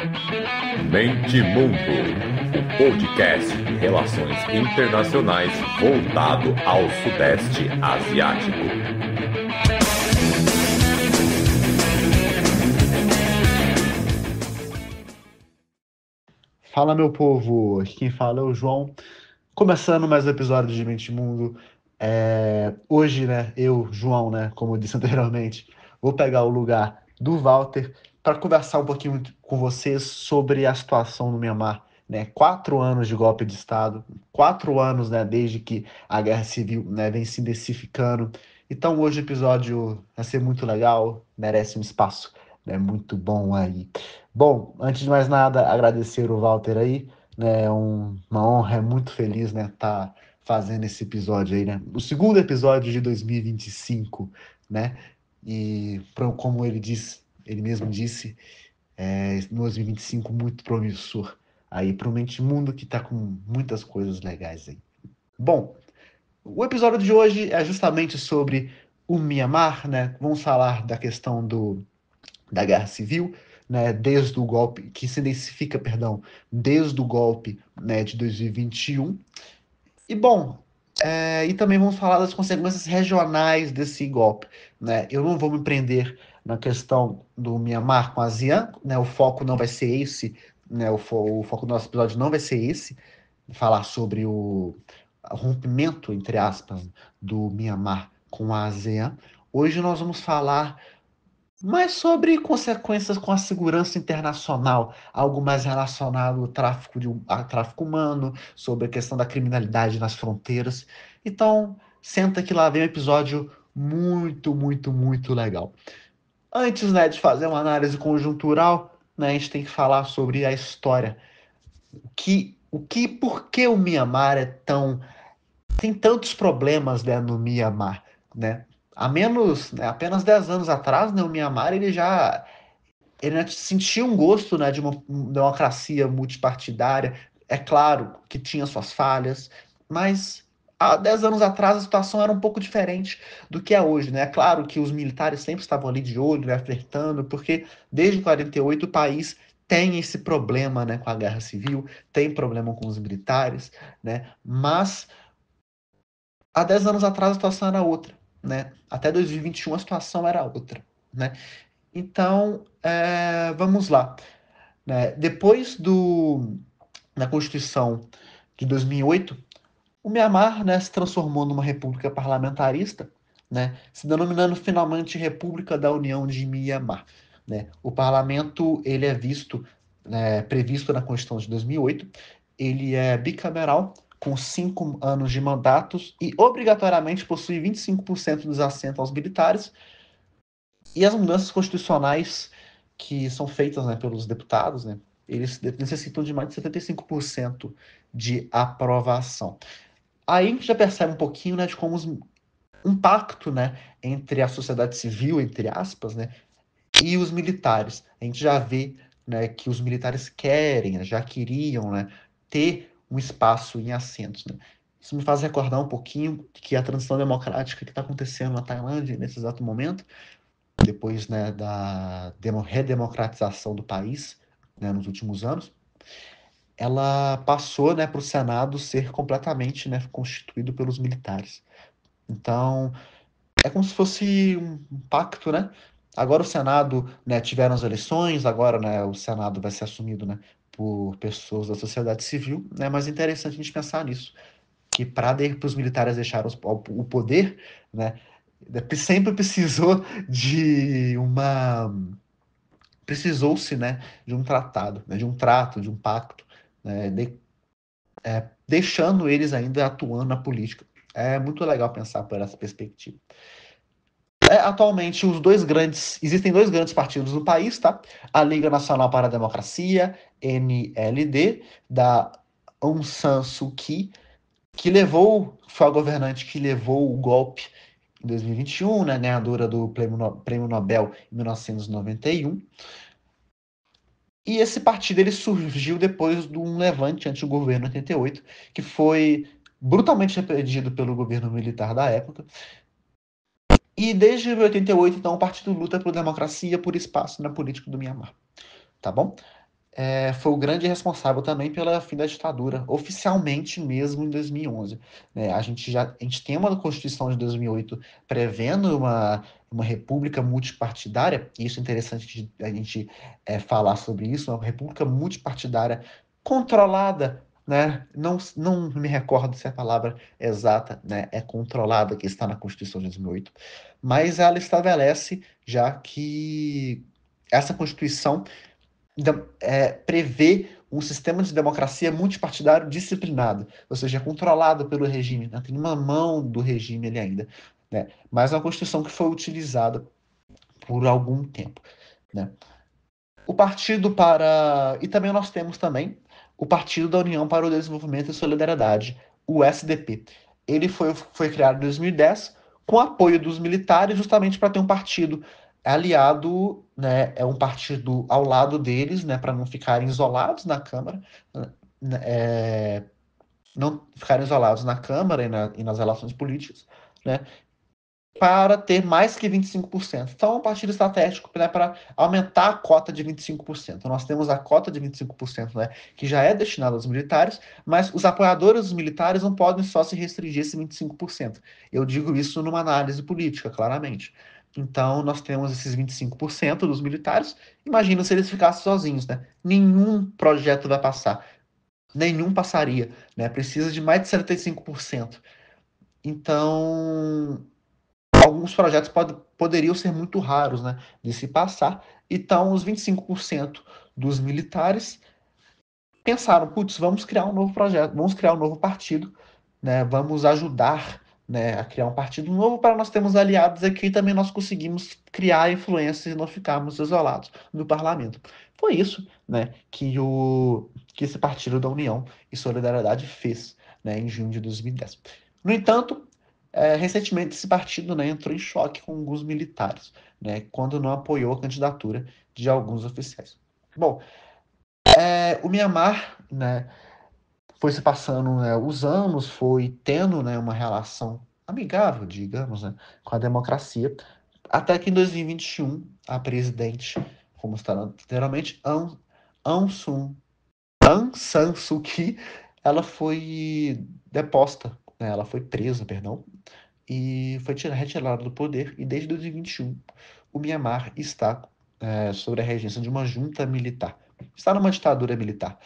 Mente Mundo, o podcast de relações internacionais voltado ao Sudeste Asiático. Fala, meu povo, aqui quem fala é o João, começando mais um episódio de Mente Mundo. Hoje, né, eu, João, né, como eu disse anteriormente, vou pegar o lugar do Walter para conversar um pouquinho com vocês sobre a situação no Myanmar, né, 4 anos de golpe de Estado, 4 anos, né, desde que a Guerra Civil, né, vem se intensificando. Então hoje o episódio vai ser muito legal, merece um espaço, né, muito bom aí. Bom, antes de mais nada, agradecer o Walter aí, né? Uma honra, é muito feliz, né? Tá fazendo esse episódio aí, né? O segundo episódio de 2025, né? E como ele mesmo disse, no 2025 muito promissor aí para o Mente Mundo que tá com muitas coisas legais aí. Bom, o episódio de hoje é justamente sobre o Myanmar, né? Vamos falar da questão da Guerra Civil, né, desde o golpe, que se intensifica, perdão, desde o golpe, né, de 2021. E bom, e também vamos falar das consequências regionais desse golpe, né? Eu não vou me prender na questão do Myanmar com a ASEAN, né? O foco não vai ser esse, né? O foco do nosso episódio não vai ser esse, falar sobre o rompimento, entre aspas, do Myanmar com a ASEAN. Hoje nós vamos falar mas sobre consequências com a segurança internacional, algo mais relacionado ao a tráfico humano, sobre a questão da criminalidade nas fronteiras. Então, senta que lá vem um episódio muito, muito, muito legal. Antes, né, de fazer uma análise conjuntural, né, a gente tem que falar sobre a história. Por que o Mianmar tem tantos problemas, né, no Mianmar, né? Apenas 10 anos atrás, né, o Mianmar ele né, sentia um gosto, né, de uma democracia multipartidária. É claro que tinha suas falhas, mas há 10 anos atrás a situação era um pouco diferente do que é hoje, né? É claro que os militares sempre estavam ali de olho, né, flertando, porque desde 48 o país tem esse problema, né, com a guerra civil, tem problema com os militares, né? Mas há 10 anos atrás a situação era outra, né? Até 2021 a situação era outra, né? Então, vamos lá, né? Na Constituição de 2008, o Mianmar, né, se transformou numa república parlamentarista, né, se denominando finalmente República da União de Mianmar, né? O parlamento ele é visto, né, previsto na Constituição de 2008, ele é bicameral, com 5 anos de mandatos e obrigatoriamente possui 25% dos assentos aos militares, e as mudanças constitucionais que são feitas, né, pelos deputados, né, eles necessitam de mais de 75% de aprovação. Aí a gente já percebe um pouquinho, né, de como um pacto, né, entre a sociedade civil, entre aspas, né, e os militares. A gente já vê, né, que os militares querem, né, já queriam, né, ter um espaço em assentos, né. Isso me faz recordar um pouquinho que a transição democrática que está acontecendo na Tailândia nesse exato momento, depois, né, da redemocratização do país, né, nos últimos anos, ela passou, né, para o Senado ser completamente, né, constituído pelos militares. Então, é como se fosse um pacto, né? Agora o Senado, né, tiveram as eleições, agora, né, o Senado vai ser assumido, né, por pessoas da sociedade civil, né? Mas é interessante a gente pensar nisso, que para os militares deixarem o poder, né, sempre precisou-se, né, de um tratado, né, de um trato, de um pacto, né, deixando eles ainda atuando na política. É muito legal pensar por essa perspectiva. Atualmente, existem dois grandes partidos no país, tá? A Liga Nacional para a Democracia, NLD, da Aung San Suu Kyi, foi a governante que levou o golpe em 2021, né, ganhadora do Prêmio Nobel em 1991. E esse partido ele surgiu depois de um levante anti-governo em 88, que foi brutalmente repreendido pelo governo militar da época. E desde 88, então, o partido luta por democracia, por espaço na política do Myanmar. Tá bom? foi o grande responsável também pela fim da ditadura, oficialmente mesmo em 2011. Né? A gente tem uma Constituição de 2008 prevendo uma república multipartidária, e isso é interessante a gente falar sobre isso, uma república multipartidária controlada, né? Não me recordo se a palavra exata, né, é controlada, que está na Constituição de 2008, mas ela estabelece já que essa Constituição prevê um sistema de democracia multipartidário disciplinado, ou seja, controlado pelo regime, né? Tem uma mão do regime ali ainda, né? Mas é uma Constituição que foi utilizada por algum tempo, né? O Partido para... E também nós temos também o Partido da União para o Desenvolvimento e Solidariedade, o SDP. Ele foi criado em 2010 com apoio dos militares, justamente para ter um partido aliado, né, é um partido ao lado deles, né, para não ficarem isolados na Câmara, né, não ficarem isolados na Câmara e nas relações políticas, né, para ter mais que 25%. Então, é um partido estratégico, né, para aumentar a cota de 25%. Nós temos a cota de 25%, né, que já é destinada aos militares, mas os apoiadores dos militares não podem só se restringir a esse 25%. Eu digo isso numa análise política, claramente. Então, nós temos esses 25% dos militares. Imagina se eles ficassem sozinhos, né? Nenhum projeto vai passar. Nenhum passaria, né? Precisa de mais de 75%. Então, alguns projetos poderiam ser muito raros, né, de se passar. Então, os 25% dos militares pensaram, putz, vamos criar um novo projeto, vamos criar um novo partido, né, vamos ajudar, né, a criar um partido novo para nós termos aliados aqui e também nós conseguimos criar influência e não ficarmos isolados no parlamento. Foi isso, né, que esse Partido da União e Solidariedade fez, né, em junho de 2010. No entanto, recentemente esse partido, né, entrou em choque com alguns militares, né, quando não apoiou a candidatura de alguns oficiais. Bom, o Mianmar, né, foi se passando, né, os anos, foi tendo, né, uma relação amigável, digamos, né, com a democracia, até que em 2021 a presidente, como está literalmente, Aung San Suu Kyi, ela foi deposta, né, ela foi presa, perdão, e foi retirada do poder, e desde 2021 o Mianmar está sob a regência de uma junta militar. Está numa ditadura militar.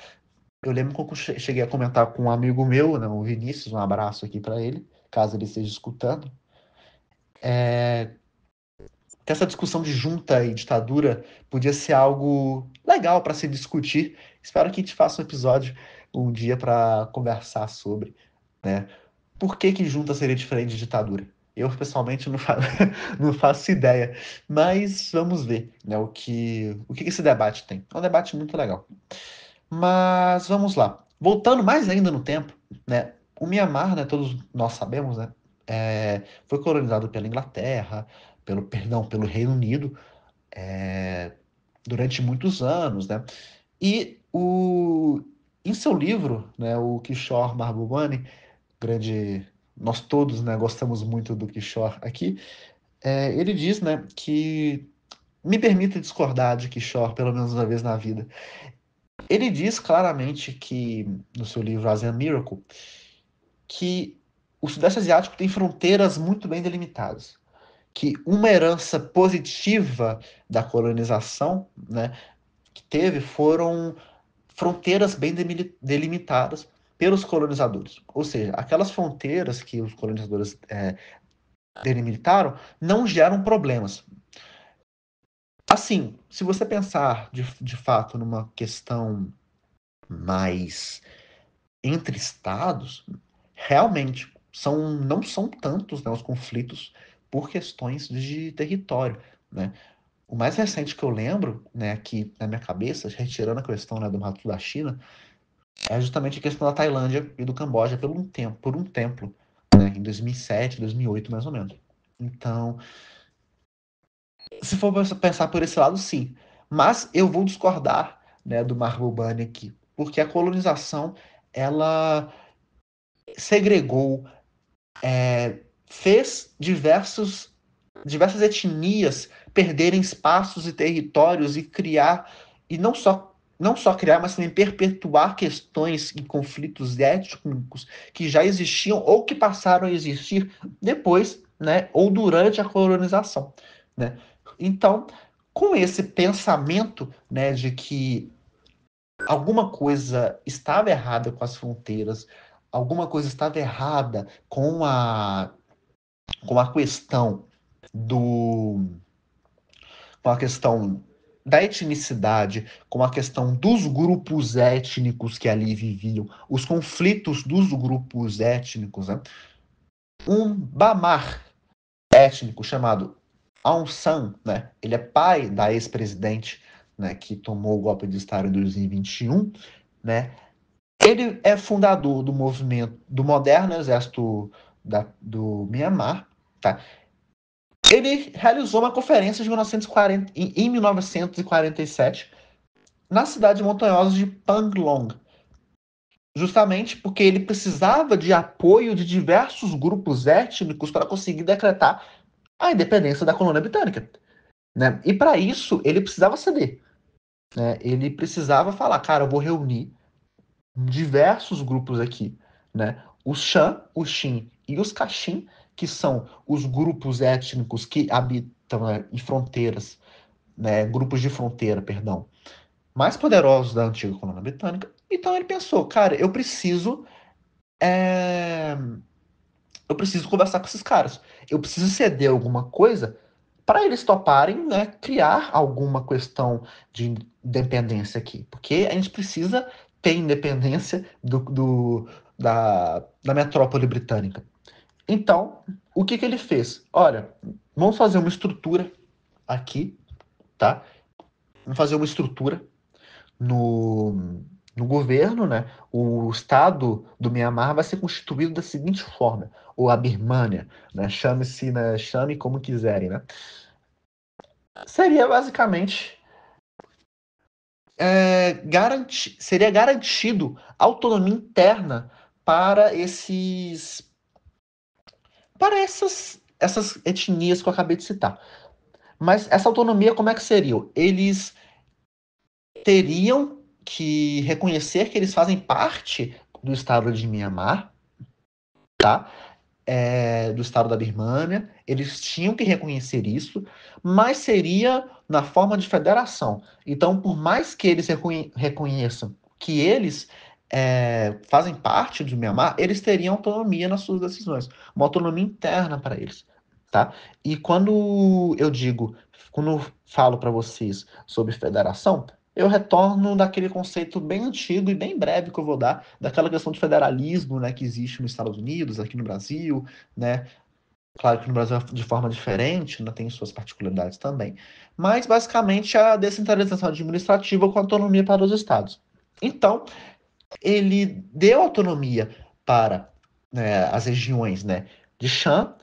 Eu lembro que eu cheguei a comentar com um amigo meu, né, o Vinícius, um abraço aqui para ele, caso ele esteja escutando, que essa discussão de junta e ditadura podia ser algo legal para se discutir. Espero que a gente faça um episódio um dia para conversar sobre, né? Por que junta seria diferente de ditadura? Eu, pessoalmente, não faço ideia. Mas vamos ver, né, o que esse debate tem. É um debate muito legal. Mas vamos lá. Voltando mais ainda no tempo, né, o Mianmar, né, todos nós sabemos, né, foi colonizado pela Inglaterra, pelo Reino Unido, durante muitos anos, né? E em seu livro, né, o Kishore Mahbubani, grande, nós todos, né, gostamos muito do Kishore aqui, ele diz, né, que me permita discordar de Kishore pelo menos uma vez na vida. Ele diz claramente que no seu livro ASEAN Miracle que o Sudeste Asiático tem fronteiras muito bem delimitadas, que uma herança positiva da colonização, né, que teve foram fronteiras bem delimitadas pelos colonizadores. Ou seja, aquelas fronteiras que os colonizadores delimitaram não geram problemas. Assim, se você pensar de fato numa questão mais entre estados, realmente não são tantos, né, os conflitos por questões de território, né? O mais recente que eu lembro, né, aqui na minha cabeça, retirando a questão, né, do Mato da China, é justamente a questão da Tailândia e do Camboja por um templo, né, em 2007, 2008, mais ou menos. Então, se for pensar por esse lado, sim. Mas eu vou discordar, né, do Mahbubani aqui, porque a colonização, ela segregou, fez diversas etnias perderem espaços e territórios e criar, e não só não só criar, mas também perpetuar questões e conflitos étnicos que já existiam ou que passaram a existir depois, né, ou durante a colonização, né? Então, com esse pensamento, né, de que alguma coisa estava errada com as fronteiras, alguma coisa estava errada com a questão do com a questão da etnicidade, com a questão dos grupos étnicos que ali viviam, os conflitos dos grupos étnicos, né? Um Bamar étnico chamado Aung San, né? Ele é pai da ex-presidente, né, que tomou o golpe de Estado em 2021, né? Ele é fundador do movimento do moderno exército do Myanmar, tá? Ele realizou uma conferência em 1947 na cidade montanhosa de Panglong, justamente porque ele precisava de apoio de diversos grupos étnicos para conseguir decretar a independência da colônia britânica, né? E para isso ele precisava ceder, né? Ele precisava falar, cara, eu vou reunir diversos grupos aqui, né? Os Shan, os Shin e os Kachin, que são os grupos étnicos que habitam, né, em fronteiras, né, grupos de fronteira, perdão, mais poderosos da antiga colônia britânica. Então ele pensou, cara, é, eu preciso conversar com esses caras, eu preciso ceder alguma coisa para eles toparem, né, criar alguma questão de independência aqui, porque a gente precisa ter independência da metrópole britânica. Então, o que ele fez? Olha, vamos fazer uma estrutura aqui, tá? Vamos fazer uma estrutura no governo, né? O Estado do Mianmar vai ser constituído da seguinte forma, ou a Birmânia, né? Chame-se, né? Chame como quiserem, né? Seria basicamente seria garantido autonomia interna para essas etnias que eu acabei de citar. Mas essa autonomia, como é que seria? Eles teriam que reconhecer que eles fazem parte do estado de Myanmar, tá? Do estado da Birmânia, eles tinham que reconhecer isso, mas seria na forma de federação. Então, por mais que eles reconheçam que eles fazem parte do Myanmar, eles teriam autonomia nas suas decisões, uma autonomia interna para eles, tá? E quando eu falo para vocês sobre federação, eu retorno daquele conceito bem antigo e bem breve que eu vou dar, daquela questão de federalismo, né, que existe nos Estados Unidos, aqui no Brasil, né? Claro que no Brasil é de forma diferente, né, tem suas particularidades também, mas basicamente a descentralização administrativa com autonomia para os estados. Então, ele deu autonomia para, né, as regiões, né, de Shan,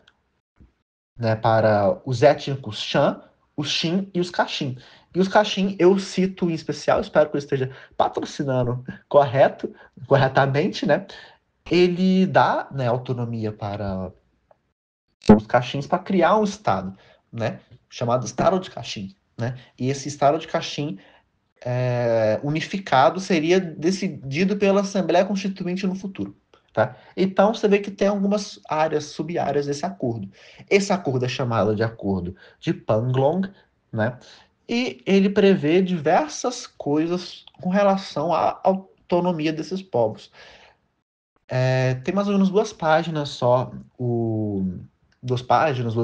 né, para os étnicos Shan, os Shin e os Kachin. E os Kachin eu cito em especial, espero que eu esteja patrocinando corretamente, né? Ele dá, né, autonomia para os Kachins para criar um estado, né, chamado Estado de Kachin, né? E esse Estado de Kachin unificado seria decidido pela Assembleia Constituinte no futuro. Tá? Então você vê que tem algumas áreas, sub-áreas desse acordo. Esse acordo é chamado de Acordo de Panglong, né? E ele prevê diversas coisas com relação à autonomia desses povos. Tem mais ou menos 2 páginas só, duas páginas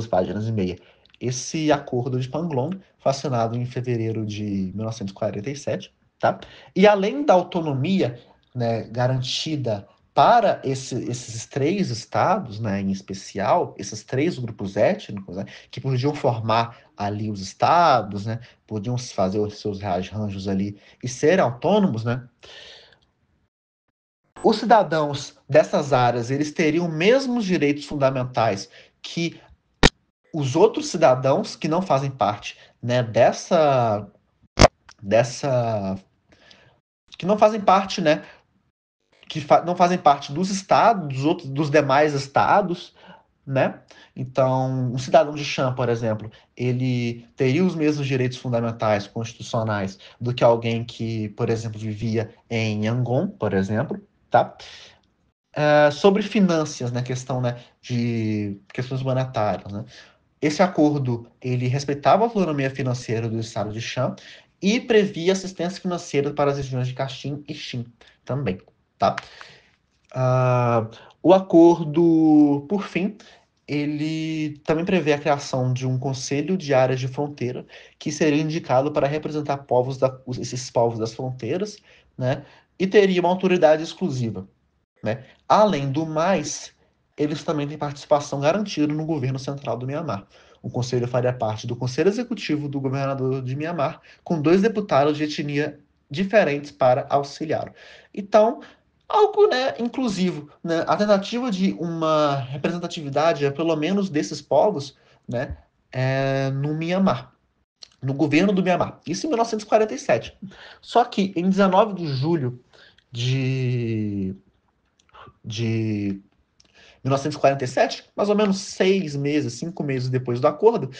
e meia. Esse acordo de Panglong foi assinado em fevereiro de 1947, tá? E além da autonomia, né, garantida para esses 3 estados, né, em especial, esses 3 grupos étnicos, né, que podiam formar ali os estados, né, podiam fazer os seus arranjos ali e serem autônomos, né? Os cidadãos dessas áreas, eles teriam os mesmos direitos fundamentais que os outros cidadãos que não fazem parte, né, dessa que não fazem parte, né, não fazem parte dos estados, dos demais estados, né? Então, um cidadão de Chã, por exemplo, ele teria os mesmos direitos fundamentais, constitucionais, do que alguém que, por exemplo, vivia em Yangon, por exemplo, tá? Sobre finanças, né, questão, né, de questões monetárias, né? Esse acordo, ele respeitava a autonomia financeira do estado de Shan e previa assistência financeira para as regiões de Kachin e Shin também, tá? O acordo, por fim, ele também prevê a criação de um conselho de áreas de fronteira que seria indicado para representar esses povos das fronteiras, né? E teria uma autoridade exclusiva, né? Além do mais, eles também têm participação garantida no governo central do Mianmar. O conselho faria parte do conselho executivo do governador de Mianmar, com 2 deputados de etnia diferentes para auxiliar. Então, algo, né, inclusivo, né? A tentativa de uma representatividade, pelo menos desses povos, né, no Mianmar, no governo do Mianmar. Isso em 1947. Só que em 19 de julho de 1947, mais ou menos 6 meses, 5 meses depois do acordo,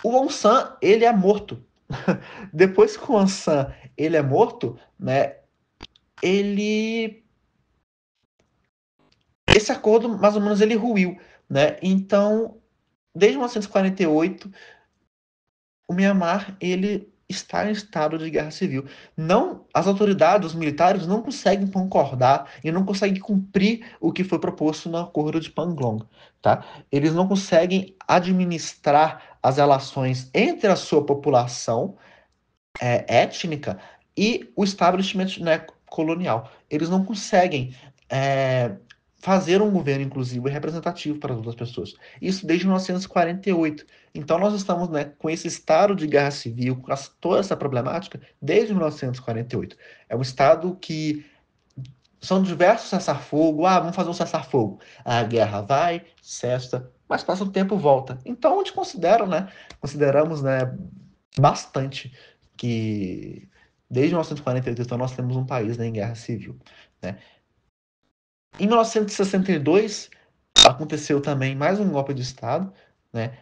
o Aung San, ele é morto. Depois que o Aung San, ele é morto, né, ele... Esse acordo, mais ou menos, ele ruiu, né? Então, desde 1948, o Myanmar, ele está em estado de guerra civil. Não, as autoridades, os militares não conseguem concordar e não conseguem cumprir o que foi proposto no acordo de Panglong, tá? Eles não conseguem administrar as relações entre a sua população étnica e o establishment, né, colonial. Eles não conseguem fazer um governo inclusivo e representativo para todas as pessoas. Isso desde 1948. Então nós estamos, né, com esse estado de guerra civil, com toda essa problemática, desde 1948. É um estado que são diversos cessar-fogo. Vamos fazer um cessar-fogo. A guerra vai, cessa, mas passa o tempo, volta. Então a gente consideramos, né, bastante que desde 1948, então, nós temos um país, né, em guerra civil, né? Em 1962, aconteceu também mais um golpe de Estado, né?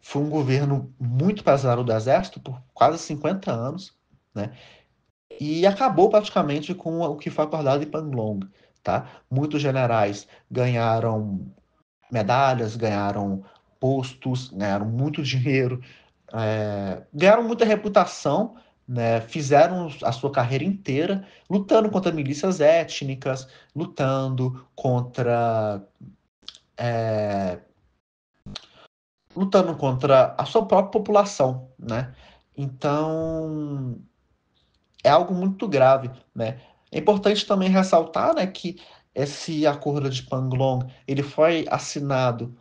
Foi um governo muito pesado do Exército por quase 50 anos, né? E acabou praticamente com o que foi acordado em Panglong, tá? Muitos generais ganharam medalhas, ganharam postos, ganharam muito dinheiro, ganharam muita reputação, né? Fizeram a sua carreira inteira lutando contra milícias étnicas, é, lutando contra a sua própria população, né? Então é algo muito grave, né? É importante também ressaltar, né, que esse acordo de Panglong ele foi assinado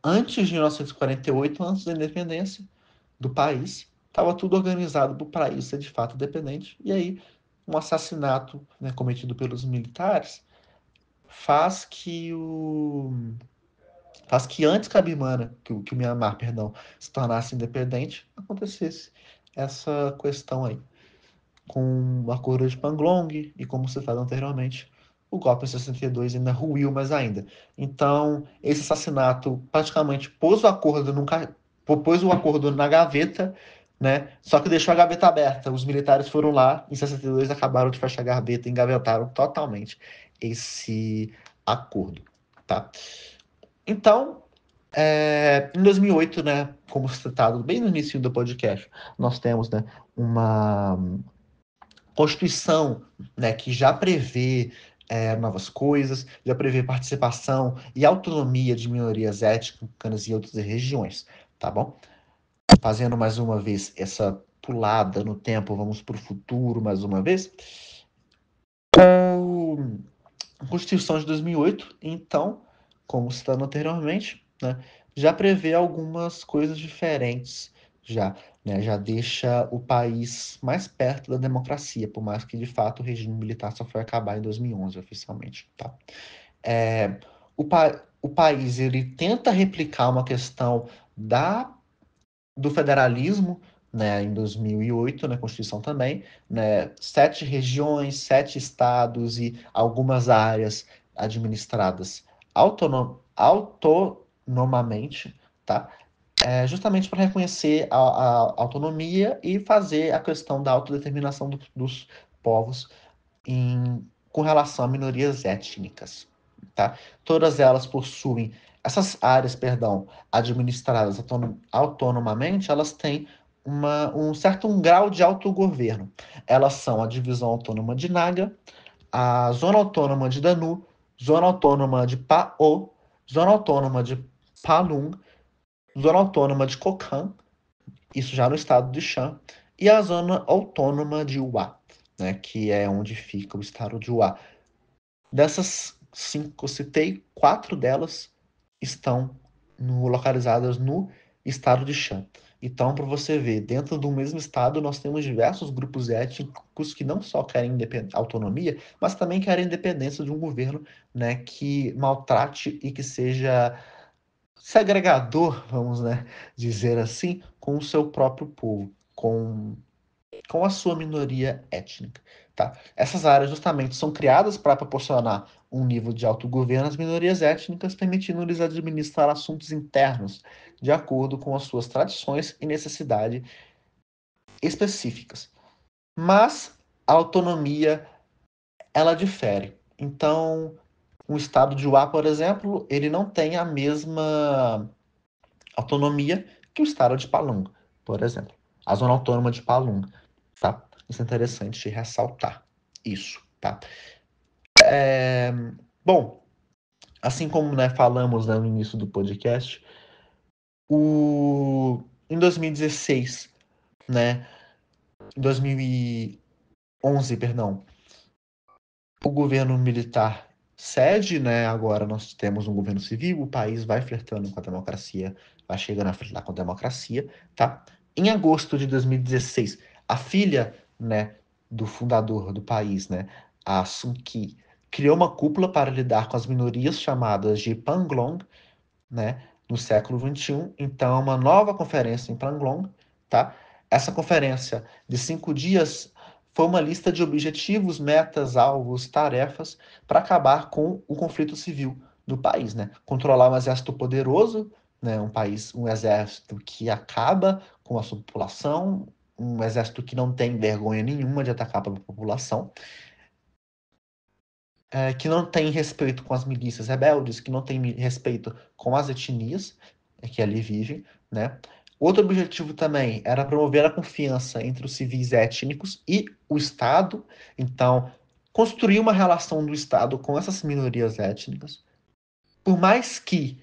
antes de 1948, antes da independência do país. Estava tudo organizado para o país ser de fato independente. E aí, um assassinato, né, cometido pelos militares faz que antes que a Birmania, que o Myanmar, perdão, se tornasse independente, acontecesse essa questão aí com o acordo de Panglong e, como citado anteriormente, o golpe em 62 ainda ruiu mais ainda. Então, esse assassinato praticamente pôs o acordo na gaveta, né? Só que deixou a gaveta aberta. Os militares foram lá, em 62 acabaram de fechar a gaveta e engavetaram totalmente esse acordo, tá? Então, em 2008, né, como citado bem no início do podcast, nós temos, né, uma Constituição, né, que já prevê novas coisas, já prevê participação e autonomia de minorias étnicas e outras regiões, tá bom? Fazendo mais uma vez essa pulada no tempo, vamos para o futuro mais uma vez. A Constituição de 2008, então, como citado anteriormente, né, já prevê algumas coisas diferentes, já, né, já deixa o país mais perto da democracia, por mais que, de fato, o regime militar só foi acabar em 2011, oficialmente, tá? O país, ele tenta replicar uma questão do federalismo, né, em 2008, na Constituição também, né, 7 regiões, 7 estados e algumas áreas administradas autonomamente, tá? Justamente para reconhecer a autonomia e fazer a questão da autodeterminação dos povos com relação a minorias étnicas, tá? Todas elas possuem, essas áreas, perdão, administradas autonomamente, elas têm um certo grau de autogoverno. Elas são a divisão autônoma de Naga, a zona autônoma de Danu, zona autônoma de Pa'o, zona autônoma de Palung, zona autônoma de Kokand, isso já no estado de Shan, e a zona autônoma de Wa, né, que é onde fica o estado de Wa. Dessas 5 que eu citei, 4 delas estão localizadas no estado de Shan. Então, para você ver, dentro do mesmo estado, nós temos diversos grupos étnicos que não só querem autonomia, mas também querem independência de um governo, né, que maltrate e que seja segregador, vamos, né, dizer assim, com o seu próprio povo, com a sua minoria étnica. Tá? Essas áreas justamente são criadas para proporcionar um nível de autogoverno às minorias étnicas, permitindo-lhes administrar assuntos internos de acordo com as suas tradições e necessidades específicas. Mas a autonomia, ela difere. Então, o estado de Uá, por exemplo, ele não tem a mesma autonomia que o estado de Palung, por exemplo. A zona autônoma de Palung, tá? Isso é interessante ressaltar isso, tá? Bom, assim como, né, falamos, né, no início do podcast, em 2016, né, em 2011, perdão, o governo militar cede, né, agora nós temos um governo civil, o país vai flertando com a democracia, vai chegando a flertar com a democracia, tá? Em agosto de 2016, a filha, né, do fundador do país, né, a Suu Kyi, criou uma cúpula para lidar com as minorias chamadas de Panglong, né, no século XXI. Então, uma nova conferência em Panglong, tá? Essa conferência de 5 dias foi uma lista de objetivos, metas, alvos, tarefas para acabar com o conflito civil do país, né? Controlar um exército poderoso, né? Um exército que acaba com a sua população, um exército que não tem vergonha nenhuma de atacar a população, que não tem respeito com as milícias rebeldes, que não tem respeito com as etnias que ali vivem, né? Outro objetivo também era promover a confiança entre os civis étnicos e o Estado, então construir uma relação do Estado com essas minorias étnicas. Por mais que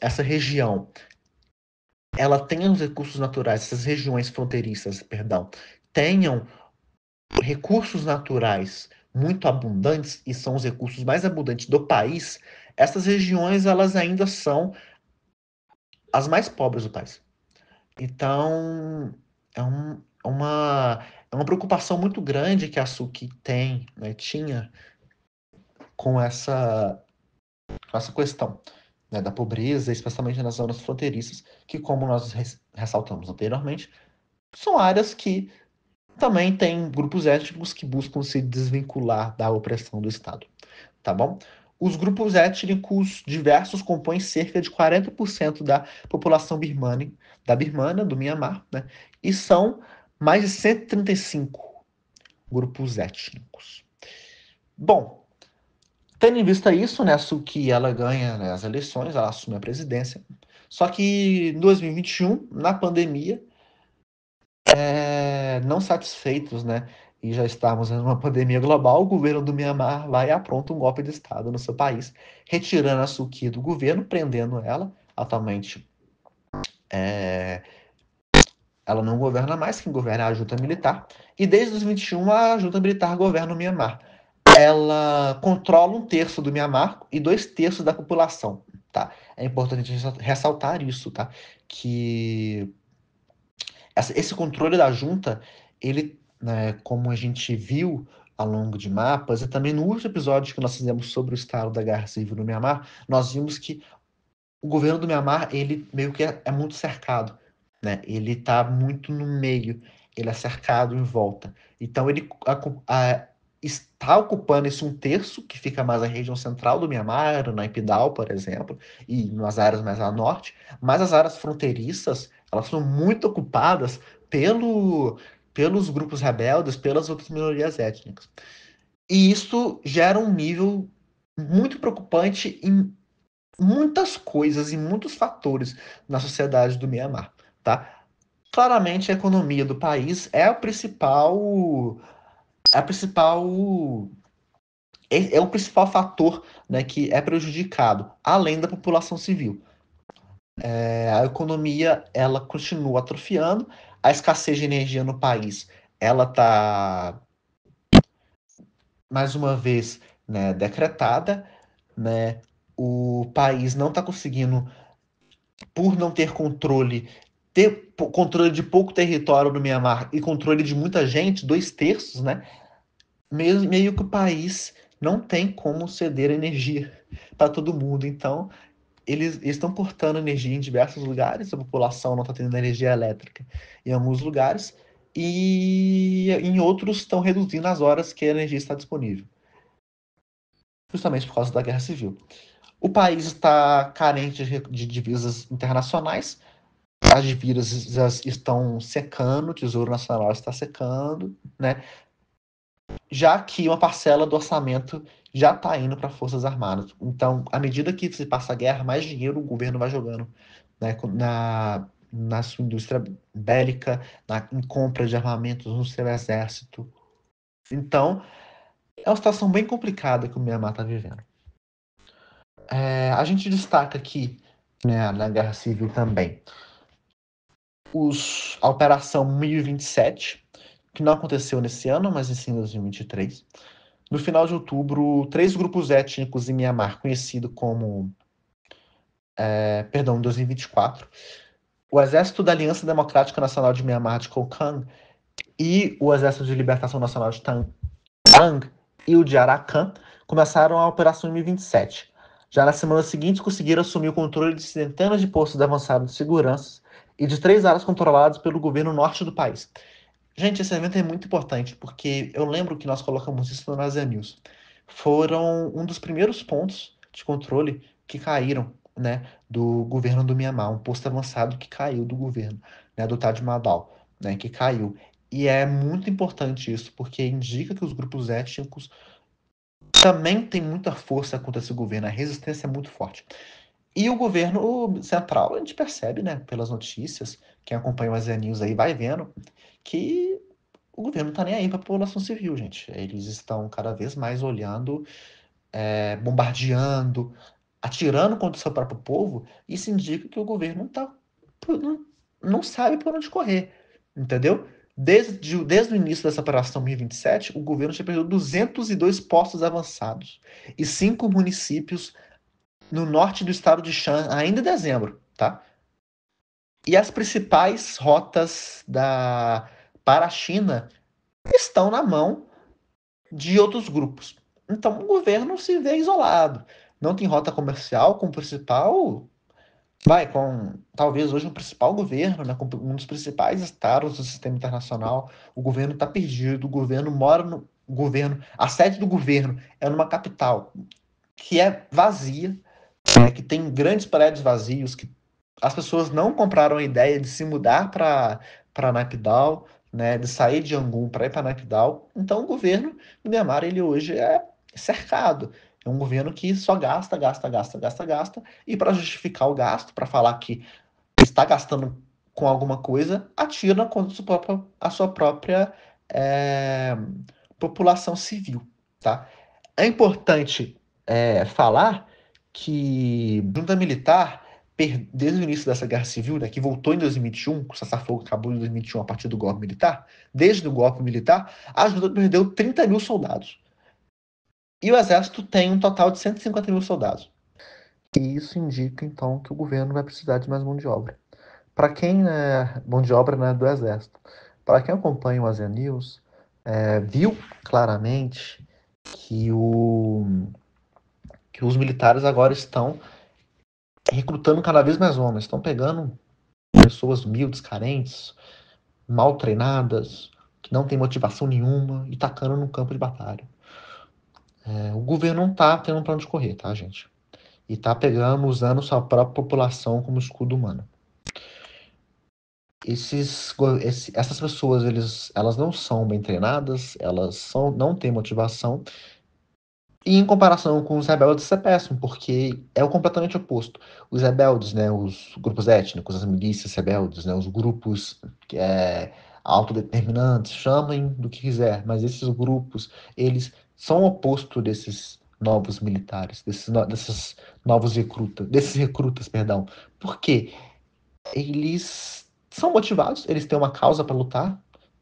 essa região ela tenha os recursos naturais, essas regiões fronteiriças, perdão, tenham recursos naturais muito abundantes, e são os recursos mais abundantes do país, essas regiões elas ainda são as mais pobres do país. Então, é uma preocupação muito grande que a SUC tem, né, tinha com essa questão, né, da pobreza, especialmente nas zonas fronteiriças, que, como nós ressaltamos anteriormente, são áreas que também tem grupos étnicos que buscam se desvincular da opressão do Estado, tá bom? Os grupos étnicos diversos compõem cerca de 40% da população birmana, do Mianmar, né? E são mais de 135 grupos étnicos. Bom, tendo em vista isso, né, a Suu Kyi, ela ganha, né, as eleições, ela assume a presidência. Só que em 2021, na pandemia, não satisfeitos, né, e já estamos em uma pandemia global, o governo do Mianmar vai e apronta um golpe de Estado no seu país, retirando a Suu Kyi do governo, prendendo ela. Atualmente, ela não governa mais, quem governa é a junta militar. E desde 2021, a junta militar governa o Mianmar. Ela controla 1/3 do Mianmar e 2/3 da população, tá? É importante ressaltar isso, tá? Que esse controle da junta, ele, né, como a gente viu ao longo de mapas, e também no último episódio que nós fizemos sobre o estado da guerra civil no Mianmar, nós vimos que o governo do Mianmar, ele meio que é muito cercado, né? Ele está muito no meio, ele é cercado em volta. Então, está ocupando esse 1/3, que fica mais na região central do Mianmar, na Naypyidaw, por exemplo, e nas áreas mais a norte, mas as áreas fronteiriças, elas são muito ocupadas pelos grupos rebeldes, pelas outras minorias étnicas. E isso gera um nível muito preocupante em muitas coisas e muitos fatores na sociedade do Mianmar, tá? Claramente a economia do país é o principal fator, né, que é prejudicado, além da população civil. A economia ela continua atrofiando, a escassez de energia no país ela está mais uma vez, né, decretada, né? O país não está conseguindo, por não ter controle, ter controle de pouco território no Mianmar e controle de muita gente, 2/3, né? Meio que o país não tem como ceder energia para todo mundo. Então, eles estão cortando energia em diversos lugares, a população não está tendo energia elétrica em alguns lugares, e em outros estão reduzindo as horas que a energia está disponível, justamente por causa da guerra civil. O país está carente de divisas internacionais, as divisas estão secando, o Tesouro Nacional está secando, né? Já que uma parcela do orçamento já está indo para Forças Armadas. Então, à medida que se passa a guerra, mais dinheiro o governo vai jogando, né, na sua indústria bélica, em compra de armamentos no seu exército. Então, é uma situação bem complicada que o Myanmar está vivendo. A gente destaca aqui, né, na Guerra Civil também, a Operação 1027, que não aconteceu nesse ano, mas sim em 2023. No final de outubro, 3 grupos étnicos em Myanmar, conhecido como... 2024, o Exército da Aliança Democrática Nacional de Myanmar de Kokang e o Exército de Libertação Nacional de Tang e o de Arakan começaram a Operação 1027. Já na semana seguinte, conseguiram assumir o controle de centenas de postos avançados de segurança e de 3 áreas controladas pelo governo norte do país. Gente, esse evento é muito importante, porque eu lembro que nós colocamos isso no Asia News. Foram um dos primeiros pontos de controle que caíram, né, do governo do Myanmar, um posto avançado que caiu do governo, né, do Taj Mahal, né, que caiu. E é muito importante isso, porque indica que os grupos étnicos também têm muita força contra esse governo, a resistência é muito forte. E o governo central, a gente percebe, né, pelas notícias, quem acompanha o Asia News aí vai vendo, que o governo não tá nem aí para a população civil, gente. Eles estão cada vez mais olhando, bombardeando, atirando contra o seu próprio povo. Isso indica que o governo não sabe por onde correr, entendeu? Desde o início dessa operação 1027, o governo já perdeu 202 postos avançados e 5 municípios no norte do estado de Shan, ainda em dezembro, tá? E as principais rotas para a China estão na mão de outros grupos. Então, o governo se vê isolado. Não tem rota comercial com o principal, com talvez hoje o principal governo, né, com um dos principais estados do sistema internacional. O governo está perdido, o governo mora no governo, a sede do governo é numa capital que é vazia, né, que tem grandes prédios vazios, que as pessoas não compraram a ideia de se mudar para Naypyidaw, né, de sair de Yangon para ir para Naypyidaw. Então, o governo do Myanmar, ele hoje é cercado. É um governo que só gasta, gasta, gasta, gasta, gasta. E para justificar o gasto, para falar que está gastando com alguma coisa, atira contra a sua própria população civil. Tá? É importante falar que a junta militar, desde o início dessa guerra civil, né, que voltou em 2021, o cessar-fogo acabou em 2021 a partir do golpe militar, desde o golpe militar, a junta perdeu 30 mil soldados. E o exército tem um total de 150 mil soldados. E isso indica, então, que o governo vai precisar de mais mão de obra. Para quem mão de obra, né, do exército. Para quem acompanha o Asia News, viu claramente que os militares agora estão recrutando cada vez mais homens, estão pegando pessoas humildes, carentes, mal treinadas, que não têm motivação nenhuma e tacando no campo de batalha. O governo não tá tendo um plano de correr, tá, gente? E tá usando sua própria população como escudo humano. Essas pessoas, elas não são bem treinadas, não têm motivação, e em comparação com os rebeldes, isso é péssimo, porque é o completamente oposto. Os rebeldes, né, os grupos étnicos, as milícias rebeldes, né, os grupos autodeterminantes, chamem do que quiser, mas esses grupos, eles são o oposto desses novos militares, desses recrutas, perdão. Por quê? Eles são motivados, eles têm uma causa para lutar,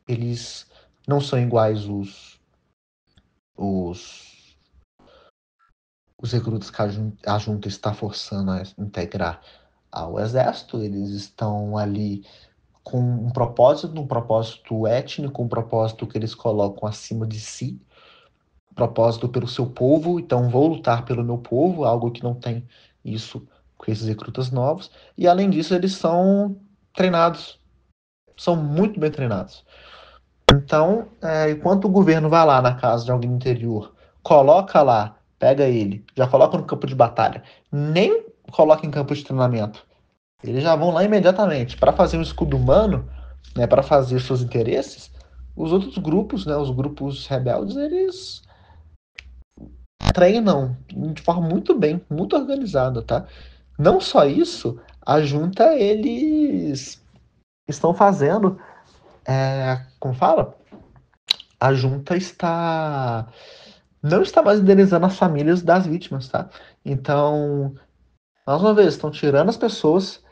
eles não são iguais os, os recrutas que a junta está forçando a integrar ao exército, eles estão ali com um propósito étnico, um propósito que eles colocam acima de si, propósito pelo seu povo, então vou lutar pelo meu povo, algo que não tem isso com esses recrutas novos, e além disso eles são treinados, são muito bem treinados. Então, enquanto o governo vai lá na casa de alguém do interior, coloca lá, pega ele, já coloca no campo de batalha, nem coloca em campo de treinamento. Eles já vão lá imediatamente para fazer um escudo humano, né, para fazer seus interesses. Os outros grupos, né, os grupos rebeldes, eles treinam de forma muito bem, muito organizada, tá? Não só isso, a junta eles estão fazendo, como fala? A junta não está mais indenizando as famílias das vítimas, tá? Então, mais uma vez, estão tirando as pessoas,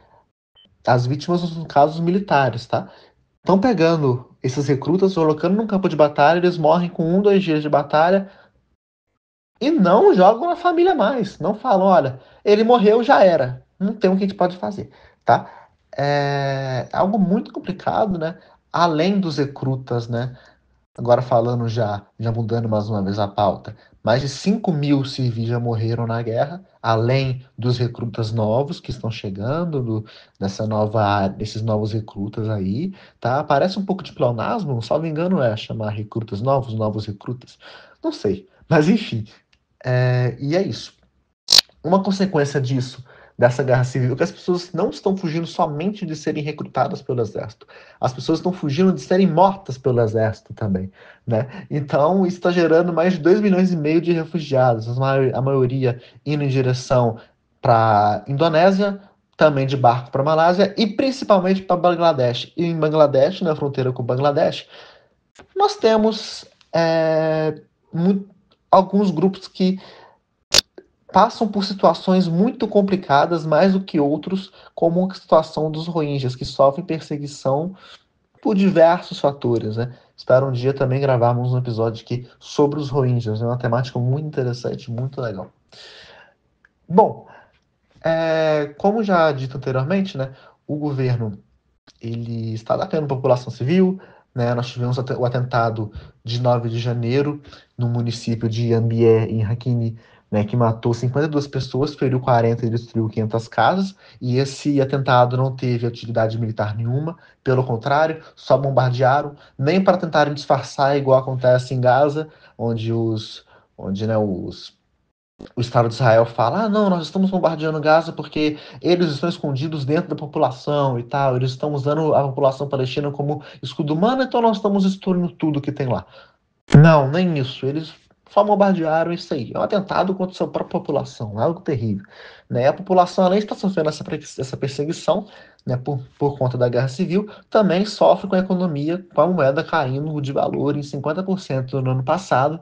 as vítimas, no caso, os militares, tá? Estão pegando esses recrutas, colocando num campo de batalha, eles morrem com 1, 2 dias de batalha e não jogam na família mais. Não falam, olha, ele morreu, já era. Não tem o que a gente pode fazer, tá? É algo muito complicado, né? Além dos recrutas, né? Agora falando já mudando mais uma vez a pauta, mais de 5.000 civis já morreram na guerra, além dos recrutas novos que estão chegando, desses novos recrutas aí, tá? Parece um pouco de pleonasmo, salvo engano é chamar recrutas novos recrutas, não sei, mas enfim, e é isso. Uma consequência disso, dessa guerra civil, é que as pessoas não estão fugindo somente de serem recrutadas pelo exército. As pessoas estão fugindo de serem mortas pelo exército também, né? Então, isso está gerando mais de 2,5 milhões de refugiados, a maioria indo em direção para Indonésia, também de barco para Malásia e principalmente para Bangladesh. E em Bangladesh, na fronteira com Bangladesh, nós temos alguns grupos que passam por situações muito complicadas, mais do que outros, como a situação dos Rohingyas, que sofrem perseguição por diversos fatores, né? Espero um dia também gravarmos um episódio aqui sobre os Rohingyas, é uma temática muito interessante, muito legal. Bom, como já dito anteriormente, né, o governo ele está atacando a população civil, né? Nós tivemos o atentado de 9 de janeiro no município de Ambié, em Rakhine, né, que matou 52 pessoas, feriu 40 e destruiu 500 casas, e esse atentado não teve atividade militar nenhuma, pelo contrário, só bombardearam, nem para tentarem disfarçar, igual acontece em Gaza, onde né, o Estado de Israel fala: ah, não, nós estamos bombardeando Gaza porque eles estão escondidos dentro da população e tal, eles estão usando a população palestina como escudo humano, então nós estamos destruindo tudo que tem lá. Não, nem isso. Eles só bombardearam isso aí. É um atentado contra a sua própria população, algo terrível. Né? A população, além de estar sofrendo essa perseguição, né, por conta da guerra civil, também sofre com a economia, com a moeda caindo de valor em 50% no ano passado.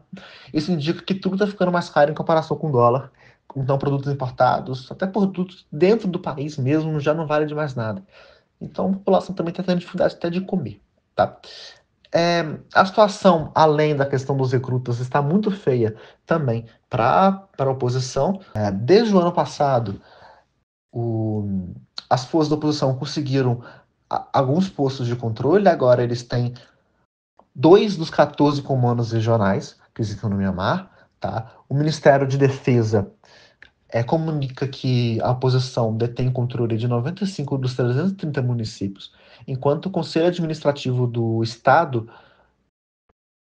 Isso indica que tudo está ficando mais caro em comparação com o dólar. Então, produtos importados, até produtos dentro do país mesmo, já não vale de mais nada. Então, a população também está tendo dificuldade até de comer. Tá? A situação, além da questão dos recrutas, está muito feia também para a oposição. Desde o ano passado, as forças da oposição conseguiram alguns postos de controle, agora eles têm 2 dos 14 comandos regionais que existem no Mianmar. Tá? O Ministério de Defesa comunica que a oposição detém controle de 95 dos 330 municípios, enquanto o Conselho Administrativo do Estado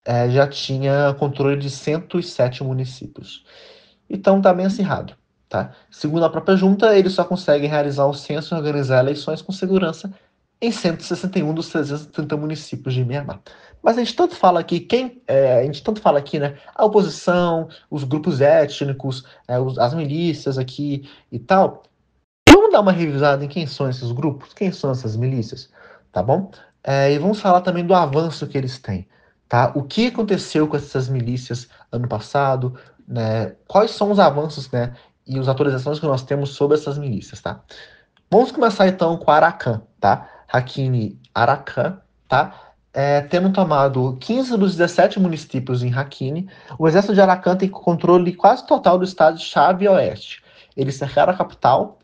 já tinha controle de 107 municípios. Então tá bem acirrado, tá? Segundo a própria junta, eles só conseguem realizar o censo e organizar eleições com segurança em 161 dos 330 municípios de Mianmar. Mas a gente tanto fala aqui, a gente tanto fala aqui, né? A oposição, os grupos étnicos, as milícias aqui e tal. Vamos dar uma revisada em quem são esses grupos, quem são essas milícias, tá bom? E vamos falar também do avanço que eles têm, tá? O que aconteceu com essas milícias ano passado, né? Quais são os avanços, né? E as atualizações que nós temos sobre essas milícias, tá? Vamos começar então com Arakan, tá? Rakhine Arakan, tá? Tendo tomado 15 dos 17 municípios em Rakhine, o exército de Arakan tem controle quase total do estado de Chave Oeste. Eles cercaram a capital,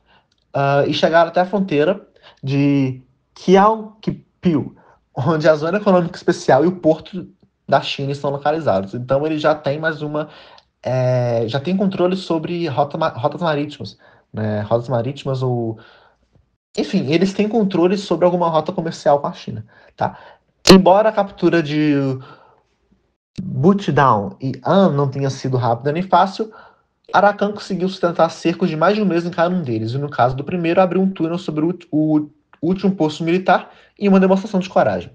e chegaram até a fronteira de Kiautepui, onde a Zona Econômica Especial e o Porto da China estão localizados. Então ele já tem já tem controle sobre rotas marítimas, né? Rotas marítimas ou... Enfim, eles têm controle sobre alguma rota comercial com a China, tá? Embora a captura de Butchdown e An não tenha sido rápida nem fácil, Arakan conseguiu sustentar cercos de mais de um mês em cada um deles, e no caso do primeiro, abriu um túnel sobre o último posto militar em uma demonstração de coragem.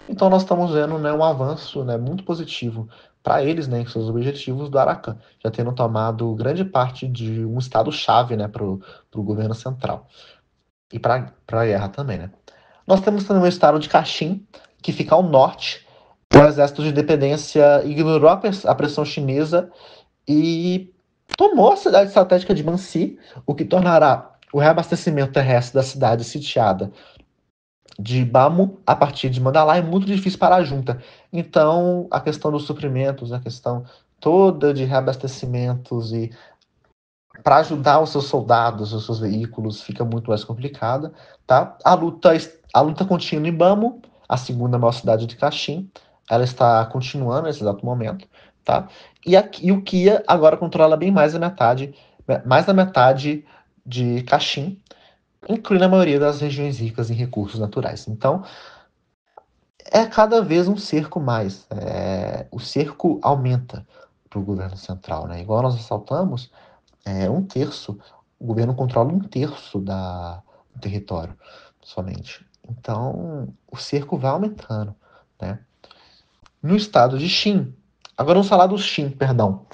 Então nós estamos vendo, né, um avanço, né, muito positivo para eles, né, em seus objetivos do Arakan, já tendo tomado grande parte de um estado-chave, né, para o governo central. E para a guerra também, né. Nós temos também o estado de Kachin, que fica ao norte. O exército de independência ignorou a pressão chinesa e tomou a cidade estratégica de Mansi, o que tornará o reabastecimento terrestre da cidade sitiada de Bamu a partir de Mandalay muito difícil para a junta. Então, a questão dos suprimentos, a questão toda de reabastecimentos e para ajudar os seus soldados, os seus veículos, fica muito mais complicada, tá? A luta continua em Bamu, a segunda maior cidade de Kachin. Ela está continuando nesse exato momento, tá? E o Kia agora controla bem mais da metade de Kachin, incluindo a maioria das regiões ricas em recursos naturais. Então, é cada vez um cerco mais. O cerco aumenta para o governo central, né? Igual nós ressaltamos, o governo controla um terço do território somente. Então, o cerco vai aumentando, né? No estado de Xin, agora vamos falar do Xin, perdão.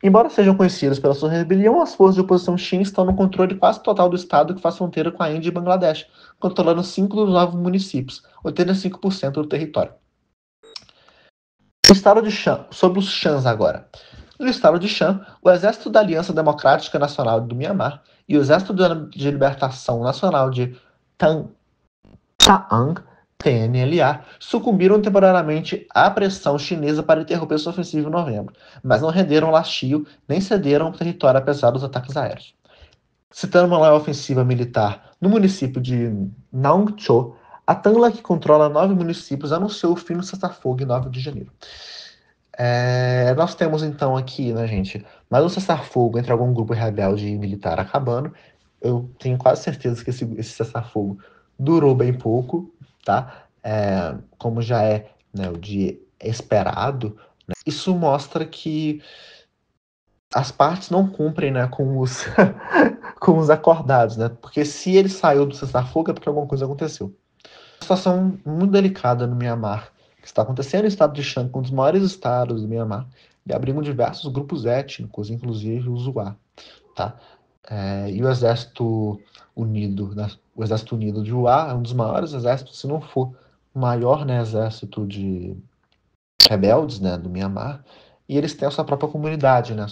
Embora sejam conhecidos pela sua rebelião, as forças de oposição Xin estão no controle quase total do estado que faz fronteira com a Índia e Bangladesh, controlando 5 dos 9 municípios, 85% do território. O estado de Shan, sobre os Shans agora. No estado de Shan, o Exército da Aliança Democrática Nacional do Mianmar e o Exército de Libertação Nacional de Taang, TNLA, sucumbiram temporariamente à pressão chinesa para interromper sua ofensiva em novembro, mas não renderam lastio nem cederam o território apesar dos ataques aéreos. Citando uma nova ofensiva militar no município de Nongcho, a Tanla, que controla 9 municípios, anunciou o fim do cessar-fogo em 9 de janeiro. Nós temos então aqui, né, gente, mais um cessar-fogo entre algum grupo rebelde e militar acabando. Eu tenho quase certeza que esse cessar-fogo durou bem pouco, tá? Como já é, né, o de esperado, né? Isso mostra que as partes não cumprem, né, com os com os acordados, né? Porque se ele saiu do cessar-fogo é porque alguma coisa aconteceu. Uma situação muito delicada no Mianmar que está acontecendo no estado de Shan, um dos maiores estados do Mianmar, e abrigam diversos grupos étnicos, inclusive o Zhuá, tá? E o Exército Unido, né? O Exército Unido de Zhuá é um dos maiores exércitos, se não for o maior, né, exército de rebeldes, né, do Mianmar, e eles têm a sua própria comunidade, né,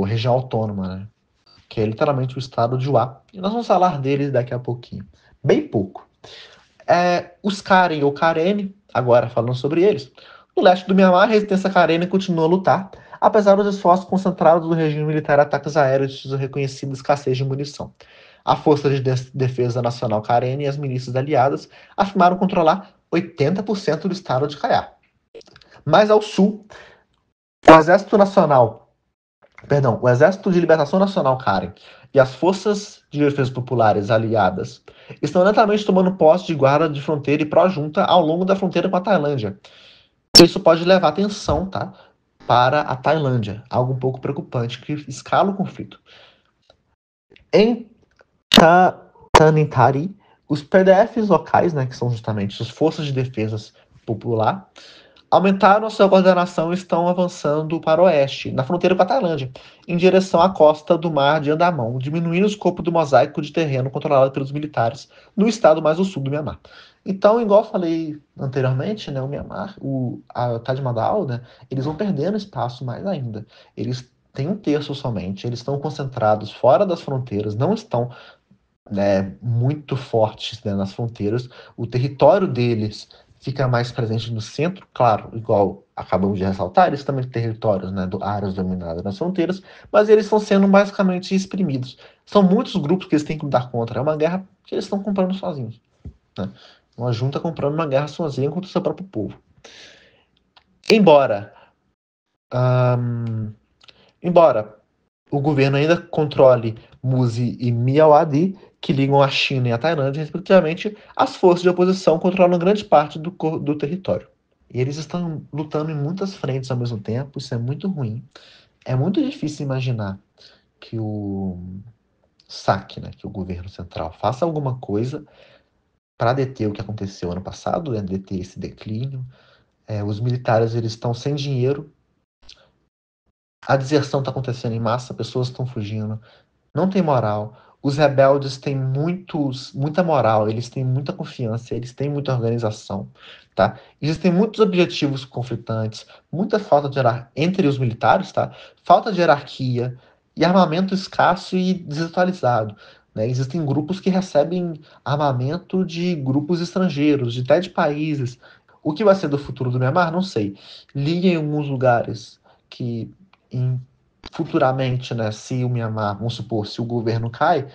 região autônoma, né, que é literalmente o estado de Zhuá. E nós vamos falar deles daqui a pouquinho. Bem pouco. Os Karen ou Karen, agora falando sobre eles, no leste do Mianmar, a resistência Karen continua a lutar, apesar dos esforços concentrados do regime militar a ataques aéreos e sua reconhecida escassez de munição. A Força de Defesa Nacional Karen e as milícias aliadas afirmaram controlar 80% do estado de Kayah. Mais ao sul, o Exército de Libertação Nacional Karen e as forças de defesa populares aliadas estão lentamente tomando posse de guarda de fronteira e pró-junta ao longo da fronteira com a Tailândia. Isso pode levar atenção, tá, para a Tailândia, algo um pouco preocupante que escala o conflito. Em Tanintari, os PDFs locais, né, que são justamente as Forças de Defesa Popular, aumentaram sua coordenação e estão avançando para o oeste, na fronteira com a Tailândia, em direção à costa do mar de Andamão, diminuindo o escopo do mosaico de terreno controlado pelos militares no estado mais ao sul do Mianmar. Então, igual eu falei anteriormente, né, o Mianmar, a Tatmadaw, né, eles vão perdendo espaço mais ainda. Eles têm um terço somente, eles estão concentrados fora das fronteiras, não estão, né, muito fortes, né, nas fronteiras. O território deles fica mais presente no centro, claro, igual acabamos de ressaltar, eles também têm territórios, né, áreas dominadas nas fronteiras, mas eles estão sendo basicamente exprimidos. São muitos grupos que eles têm que lutar contra, é uma guerra que eles estão comprando sozinhos, né? Uma junta comprando uma guerra sozinha contra o seu próprio povo. Embora o governo ainda controle Musi e Myawaddy, que ligam a China e a Tailândia, respectivamente, as forças de oposição controlam grande parte do território. E eles estão lutando em muitas frentes ao mesmo tempo, isso é muito ruim. É muito difícil imaginar que o SAC, né, que o governo central, faça alguma coisa para deter o que aconteceu ano passado, né, deter esse declínio. Os militares eles estão sem dinheiro, a deserção está acontecendo em massa, pessoas estão fugindo, não tem moral. Os rebeldes têm muita moral, eles têm muita confiança, eles têm muita organização, tá? Existem muitos objetivos conflitantes, muita falta de hierarquia entre os militares, tá? Falta de hierarquia e armamento escasso e desatualizado, né? Existem grupos que recebem armamento de grupos estrangeiros, até de países. O que vai ser do futuro do Myanmar? Não sei. Li em alguns lugares que futuramente, né, se o Myanmar, vamos supor, se o governo cai,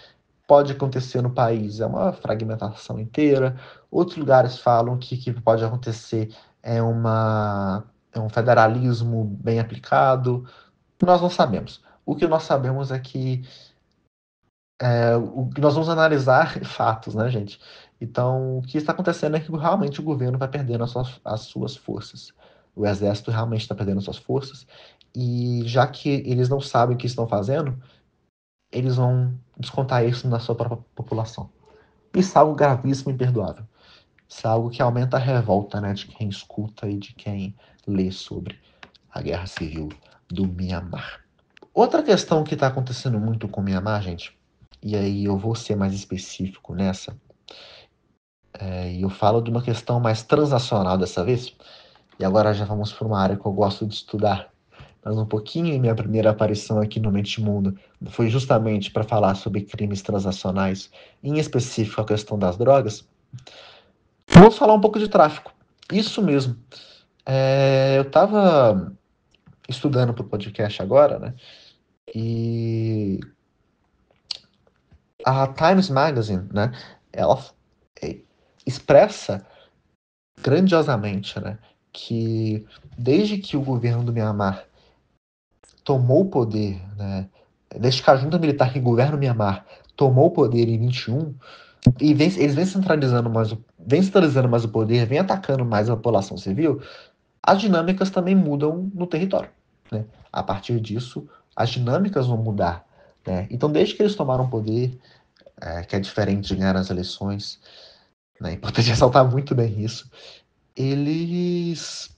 pode acontecer no país uma fragmentação inteira. Outros lugares falam que pode acontecer um federalismo bem aplicado. Nós não sabemos. O que nós sabemos é que nós vamos analisar fatos, né, gente? Então, o que está acontecendo é que realmente o governo vai perdendo as suas forças. O exército realmente está perdendo as suas forças. E já que eles não sabem o que estão fazendo, eles vão descontar isso na sua própria população. Isso é algo gravíssimo e imperdoável. Isso é algo que aumenta a revolta, né, de quem escuta e de quem lê sobre a guerra civil do Mianmar. Outra questão que está acontecendo muito com o Mianmar, gente, e aí eu vou ser mais específico nessa, e eu falo de uma questão mais transnacional dessa vez, e agora já vamos para uma área que eu gosto de estudar mas um pouquinho, e minha primeira aparição aqui no Mente Mundo foi justamente para falar sobre crimes transacionais, em específico a questão das drogas. Vamos falar um pouco de tráfico. Isso mesmo. Eu estava estudando para o podcast agora, né? E a Times Magazine, né? Ela expressa grandiosamente, né? Que desde que o governo do Myanmar tomou o poder, né? Desde que a junta militar que governa o Myanmar tomou o poder em 21, e eles vêm centralizando mais o poder, vêm atacando mais a população civil, as dinâmicas também mudam no território, né? A partir disso, as dinâmicas vão mudar, né? Então, desde que eles tomaram o poder, que é diferente de ganhar as eleições, né? É importante ressaltar muito bem isso, eles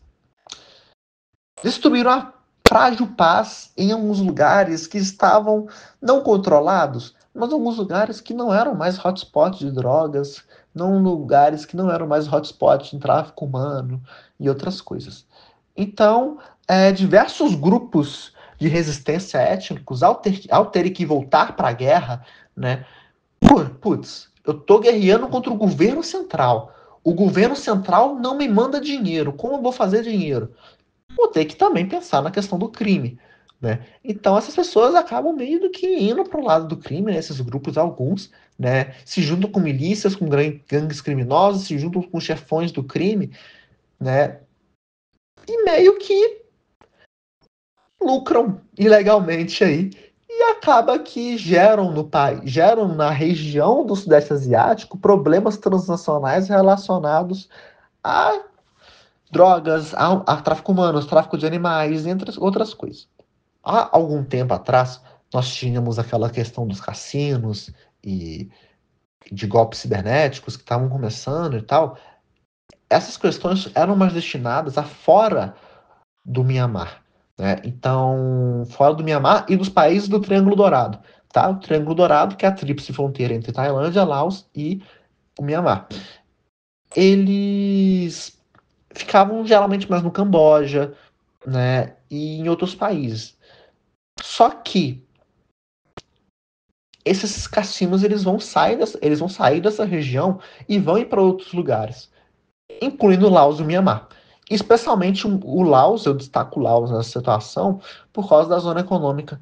destruíram a frágil paz em alguns lugares que estavam não controlados, mas alguns lugares que não eram mais hotspots de drogas, não lugares que não eram mais hotspots de tráfico humano e outras coisas. Então, diversos grupos de resistência étnicos, ao terem que voltar para a guerra, né? Putz, eu tô guerreando contra o governo central. O governo central não me manda dinheiro. Como eu vou fazer dinheiro? Vou ter que também pensar na questão do crime, né? Então essas pessoas acabam meio do que indo para o lado do crime, né? Esses grupos, alguns, né? Se juntam com milícias, com gangues criminosos, se juntam com chefões do crime, né? E meio que lucram ilegalmente aí e acaba que geram na região do Sudeste Asiático problemas transnacionais relacionados a drogas, a tráfico humano, tráfico de animais, entre outras coisas. Há algum tempo atrás, nós tínhamos aquela questão dos cassinos e de golpes cibernéticos que estavam começando e tal. Essas questões eram mais destinadas a fora do Mianmar, né? Então, fora do Mianmar e dos países do Triângulo Dourado, tá? O Triângulo Dourado, que é a tríplice fronteira entre Tailândia, Laos e o Mianmar. Eles ficavam geralmente mais no Camboja, né? E em outros países. Só que esses cassinos eles vão sair dessa região e vão ir para outros lugares, incluindo Laos e o Mianmar. Especialmente o Laos, eu destaco o Laos nessa situação por causa da zona econômica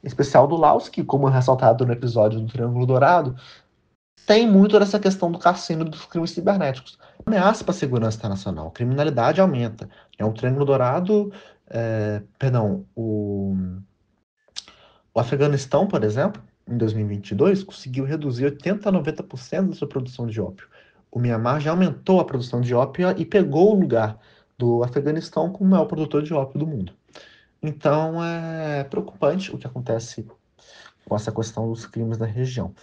especial do Laos, que, como ressaltado no episódio do Triângulo Dourado, tem muito dessa questão do cassino e dos crimes cibernéticos. Ameaça para a segurança internacional, a criminalidade aumenta. O Triângulo Dourado, o Afeganistão, por exemplo, em 2022, conseguiu reduzir 80% a 90% da sua produção de ópio. O Mianmar já aumentou a produção de ópio e pegou o lugar do Afeganistão como o maior produtor de ópio do mundo. Então é preocupante o que acontece com essa questão dos crimes na região.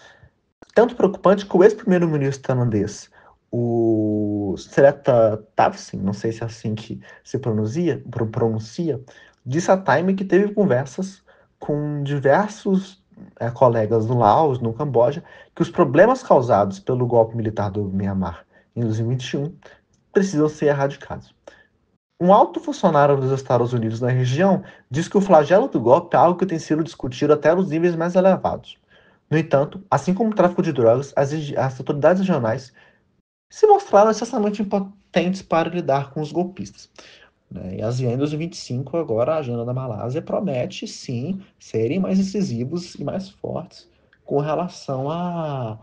Tanto preocupante que o ex-primeiro-ministro tailandês, o Srettha Thavisin, não sei se é assim que se pronuncia, disse à Time que teve conversas com diversos colegas no Laos, no Camboja, que os problemas causados pelo golpe militar do Myanmar em 2021 precisam ser erradicados. Um alto funcionário dos Estados Unidos na região diz que o flagelo do golpe é algo que tem sido discutido até nos níveis mais elevados. No entanto, assim como o tráfico de drogas, as autoridades regionais se mostraram excessivamente impotentes para lidar com os golpistas. E ASEAN em 2025, agora a agenda da Malásia promete, sim, serem mais incisivos e mais fortes com relação à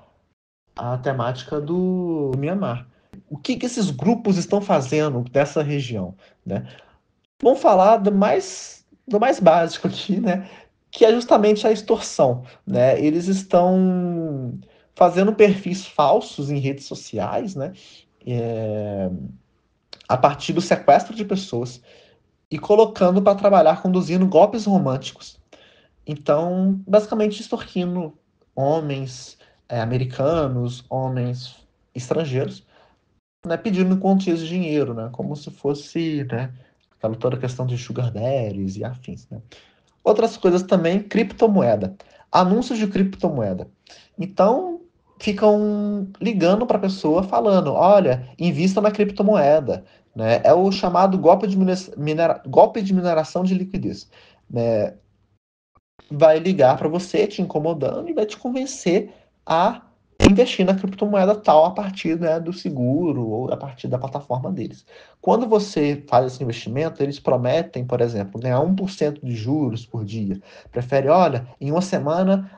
temática do Myanmar. O que esses grupos estão fazendo dessa região, né? Vamos falar do mais básico aqui, né? Que é justamente a extorsão, né? Eles estão fazendo perfis falsos em redes sociais, né? A partir do sequestro de pessoas e colocando para trabalhar conduzindo golpes românticos. Então, basicamente extorquindo homens americanos, homens estrangeiros, né, pedindo quantias de dinheiro, né, como se fosse, né, aquela toda questão de sugar daddies e afins, né. Outras coisas também, criptomoeda. Anúncios de criptomoeda. Então, ficam ligando para a pessoa falando, olha, invista na criptomoeda. Né? É o chamado golpe de mineração de liquidez. Né? Vai ligar para você, te incomodando, e vai te convencer a investir na criptomoeda tal a partir, né, do seguro ou a partir da plataforma deles. Quando você faz esse investimento, eles prometem, por exemplo, ganhar 1% de juros por dia. Prefere, olha, em uma semana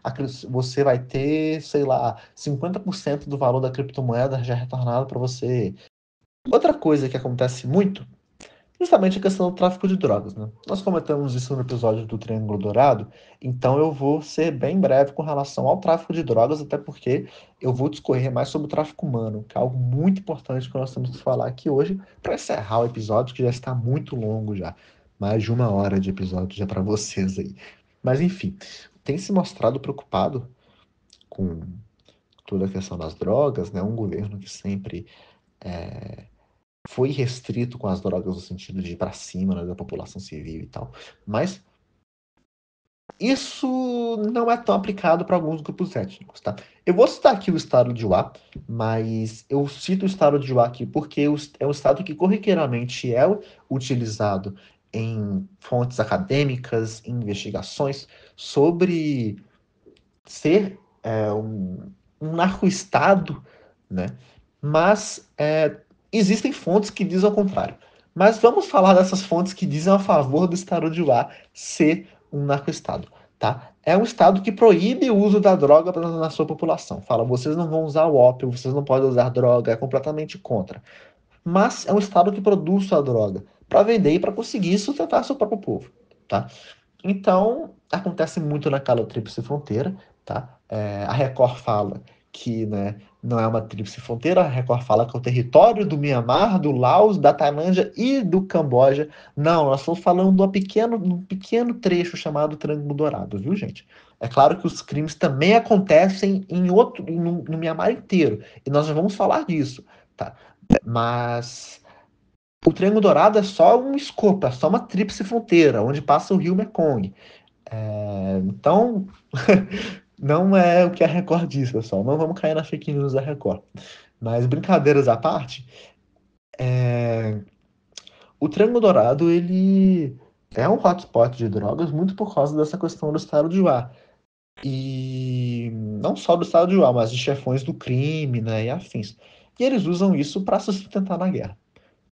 você vai ter, sei lá, 50% do valor da criptomoeda já retornado para você. Outra coisa que acontece muito, justamente a questão do tráfico de drogas, né? Nós comentamos isso no episódio do Triângulo Dourado, então eu vou ser bem breve com relação ao tráfico de drogas, até porque eu vou discorrer mais sobre o tráfico humano, que é algo muito importante que nós temos que falar aqui hoje, para encerrar o episódio, que já está muito longo já. Mais de 1 hora de episódio já para vocês aí. Mas enfim, tem se mostrado preocupado com toda a questão das drogas, né? Um governo que sempre foi restrito com as drogas no sentido de ir para cima, né, da população civil e tal. Mas isso não é tão aplicado para alguns grupos étnicos, tá? Eu vou citar aqui o estado de Uá, mas eu cito o estado de Uá aqui porque é um estado que corriqueiramente é utilizado em fontes acadêmicas, em investigações sobre ser um narco-estado, né? Mas existem fontes que dizem ao contrário. Mas vamos falar dessas fontes que dizem a favor do estado de Uá ser um narco-estado, tá? É um estado que proíbe o uso da droga na sua população. Fala, vocês não vão usar o ópio, vocês não podem usar droga, é completamente contra. Mas é um estado que produz sua droga para vender e para conseguir sustentar seu próprio povo, tá? Então, acontece muito naquela tríplice fronteira, tá? A Record fala que, né, não é uma tríplice fronteira, a Record fala que é o território do Mianmar, do Laos, da Tailândia e do Camboja. Não, nós estamos falando de um pequeno trecho chamado Triângulo Dourado, viu, gente? É claro que os crimes também acontecem no Mianmar inteiro, e nós já vamos falar disso, tá? Mas o Triângulo Dourado é só um escopo, é só uma tríplice fronteira, onde passa o rio Mekong. Então, não é o que a Record diz, pessoal. Não vamos cair na fake news da Record. Mas brincadeiras à parte, o Triângulo Dourado, ele é um hotspot de drogas muito por causa dessa questão do estado de Juá. E não só do estado de Juá, mas de chefões do crime, né, e afins. E eles usam isso para se sustentar na guerra.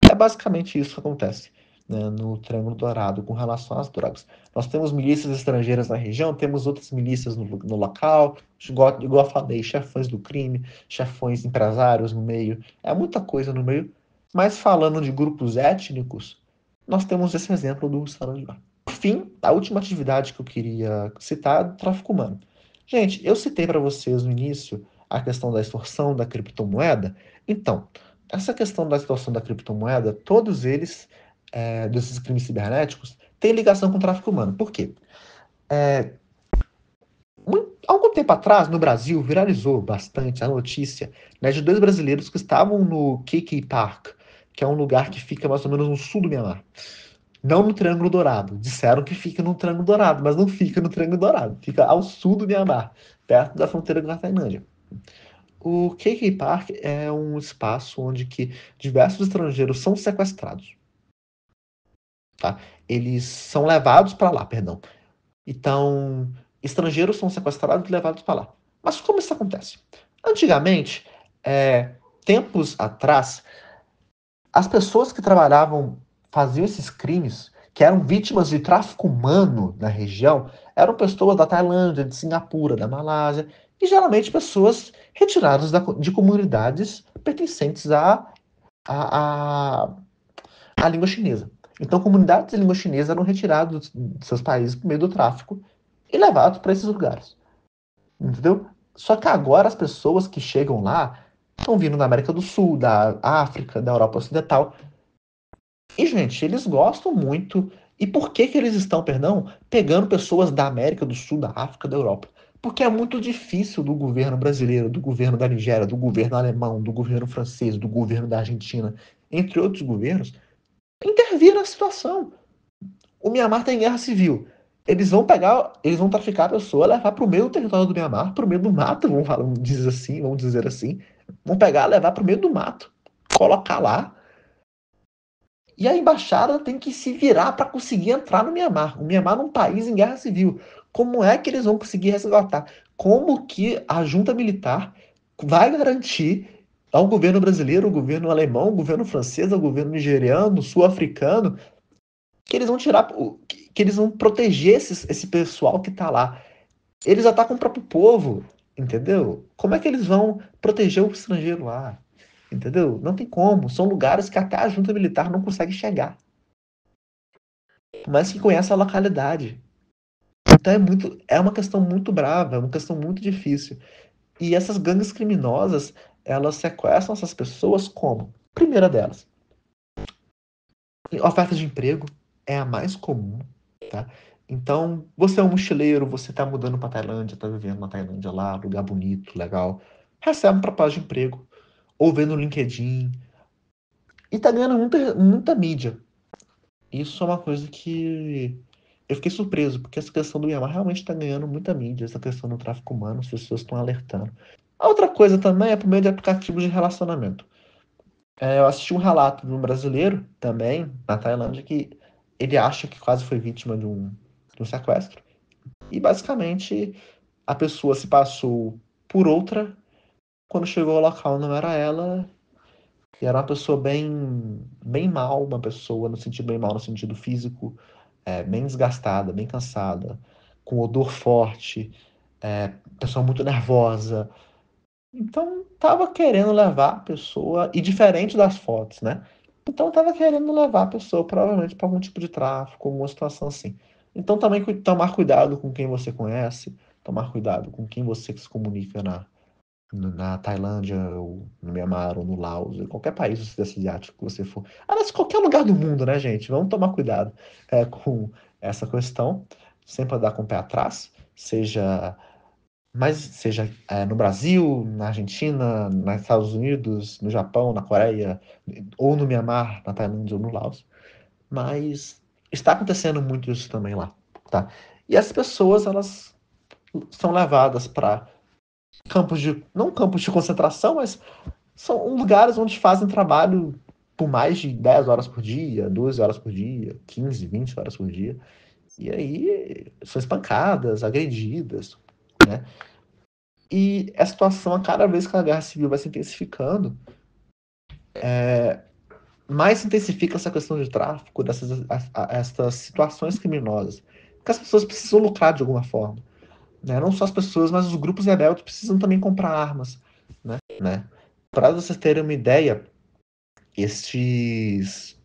É basicamente isso que acontece, né, no Triângulo Dourado com relação às drogas. Nós temos milícias estrangeiras na região, temos outras milícias no local, igual eu falei, chefões do crime, chefões empresários no meio, é muita coisa no meio. Mas falando de grupos étnicos, nós temos esse exemplo do Saranjá. Por fim, a última atividade que eu queria citar é o tráfico humano. Gente, eu citei para vocês no início a questão da extorsão da criptomoeda. Então, essa questão da extorsão da criptomoeda, todos eles, desses crimes cibernéticos, têm ligação com o tráfico humano. Por quê? Algum tempo atrás, no Brasil, viralizou bastante a notícia, né, de dois brasileiros que estavam no KK Park, que é um lugar que fica mais ou menos no sul do Mianmar. Não no Triângulo Dourado. Disseram que fica no Triângulo Dourado, mas não fica no Triângulo Dourado. Fica ao sul do Mianmar, perto da fronteira com a Tailândia. O KK Park é um espaço onde que diversos estrangeiros são sequestrados. Tá? Eles são levados para lá, perdão. Então, estrangeiros são sequestrados e levados para lá. Mas como isso acontece? Antigamente, tempos atrás, as pessoas que trabalhavam, faziam esses crimes, que eram vítimas de tráfico humano na região, eram pessoas da Tailândia, de Singapura, da Malásia, e geralmente pessoas retiradas de comunidades pertencentes à língua chinesa. Então, comunidades de língua chinesa eram retiradas de seus países por meio do tráfico e levados para esses lugares. Entendeu? Só que agora as pessoas que chegam lá estão vindo da América do Sul, da África, da Europa Ocidental. E, gente, eles gostam muito. E por que que eles estão, perdão, pegando pessoas da América do Sul, da África, da Europa? Porque é muito difícil do governo brasileiro, do governo da Nigéria, do governo alemão, do governo francês, do governo da Argentina, entre outros governos, intervir na situação. O Mianmar tem guerra civil. Eles vão traficar a pessoa, levar para o meio do território do Mianmar, para o meio do mato, vamos dizer assim. Vão pegar, levar para o meio do mato, colocar lá. E a embaixada tem que se virar para conseguir entrar no Mianmar. O Mianmar é um país em guerra civil. Como é que eles vão conseguir resgatar? Como que a junta militar vai garantir ao governo brasileiro, ao governo alemão, ao governo francês, ao governo nigeriano, sul-africano, que eles vão tirar, que eles vão proteger esse pessoal que está lá? Eles atacam o próprio povo, entendeu? Como é que eles vão proteger o estrangeiro lá? Entendeu? Não tem como. São lugares que até a junta militar não consegue chegar. Mas que conhece a localidade. Então é uma questão muito brava, é uma questão muito difícil. E essas gangues criminosas, elas sequestram essas pessoas como? Primeira delas, oferta de emprego é a mais comum, tá? Então, você é um mochileiro, você tá mudando pra Tailândia, tá vivendo na Tailândia lá, lugar bonito, legal. Recebe uma proposta de emprego, ou vê no LinkedIn, e tá ganhando muita mídia. Isso é uma coisa que eu fiquei surpreso, porque essa questão do Myanmar realmente está ganhando muita mídia, essa questão do tráfico humano, as pessoas estão alertando. A outra coisa também é por meio de aplicativos de relacionamento. Eu assisti um relato de um brasileiro também, na Tailândia, que ele acha que quase foi vítima de um sequestro. E basicamente a pessoa se passou por outra, quando chegou ao local não era ela, e era uma pessoa bem mal, uma pessoa no sentido bem mal no sentido físico, bem desgastada, bem cansada, com odor forte, pessoa muito nervosa. Então, tava querendo levar a pessoa, e diferente das fotos, né? Então, tava querendo levar a pessoa, provavelmente, para algum tipo de tráfico, alguma situação assim. Então também tomar cuidado com quem você conhece, tomar cuidado com quem você se comunica na Tailândia, ou no Myanmar, ou no Laos, em qualquer país do Sudeste Asiático que você for. Aliás, qualquer lugar do mundo, né, gente? Vamos tomar cuidado com essa questão, sempre andar com o pé atrás, seja no Brasil, na Argentina, nos Estados Unidos, no Japão, na Coreia, ou no Myanmar, na Tailândia ou no Laos. Mas está acontecendo muito isso também lá, tá? E as pessoas, elas são levadas para não campos de concentração, mas são lugares onde fazem trabalho por mais de 10 horas por dia, 12 horas por dia, 15, 20 horas por dia. E aí são espancadas, agredidas, né? E a situação, a cada vez que a guerra civil vai se intensificando, mais se intensifica essa questão de tráfico, essas situações criminosas. Porque as pessoas precisam lucrar de alguma forma. Né? Não só as pessoas, mas os grupos rebeldes precisam também comprar armas. Né? Para vocês terem uma ideia, esses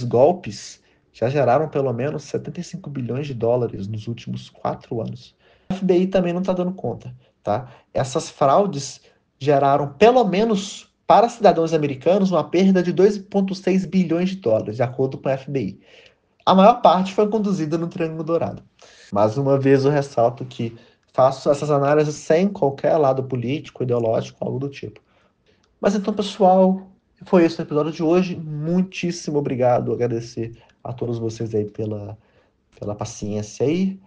golpes já geraram pelo menos 75 bilhões de dólares nos últimos 4 anos. A FBI também não está dando conta. Tá? Essas fraudes geraram pelo menos para cidadãos americanos uma perda de 2,6 bilhões de dólares, de acordo com a FBI. A maior parte foi conduzida no Triângulo Dourado. Mais uma vez eu ressalto que faço essas análises sem qualquer lado político, ideológico, algo do tipo. Mas então, pessoal, foi esse o episódio de hoje. Muitíssimo obrigado, agradecer a todos vocês aí pela paciência aí.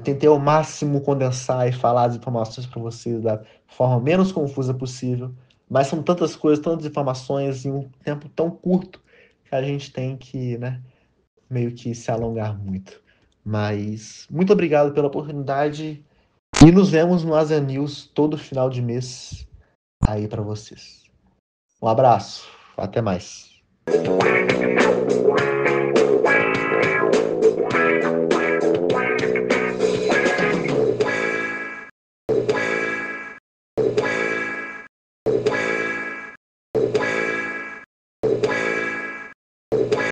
Tentei ao máximo condensar e falar as informações para vocês da forma menos confusa possível, mas são tantas coisas, tantas informações em um tempo tão curto que a gente tem que, né, meio que se alongar muito. Mas muito obrigado pela oportunidade e nos vemos no Asia News todo final de mês aí para vocês. Um abraço, até mais.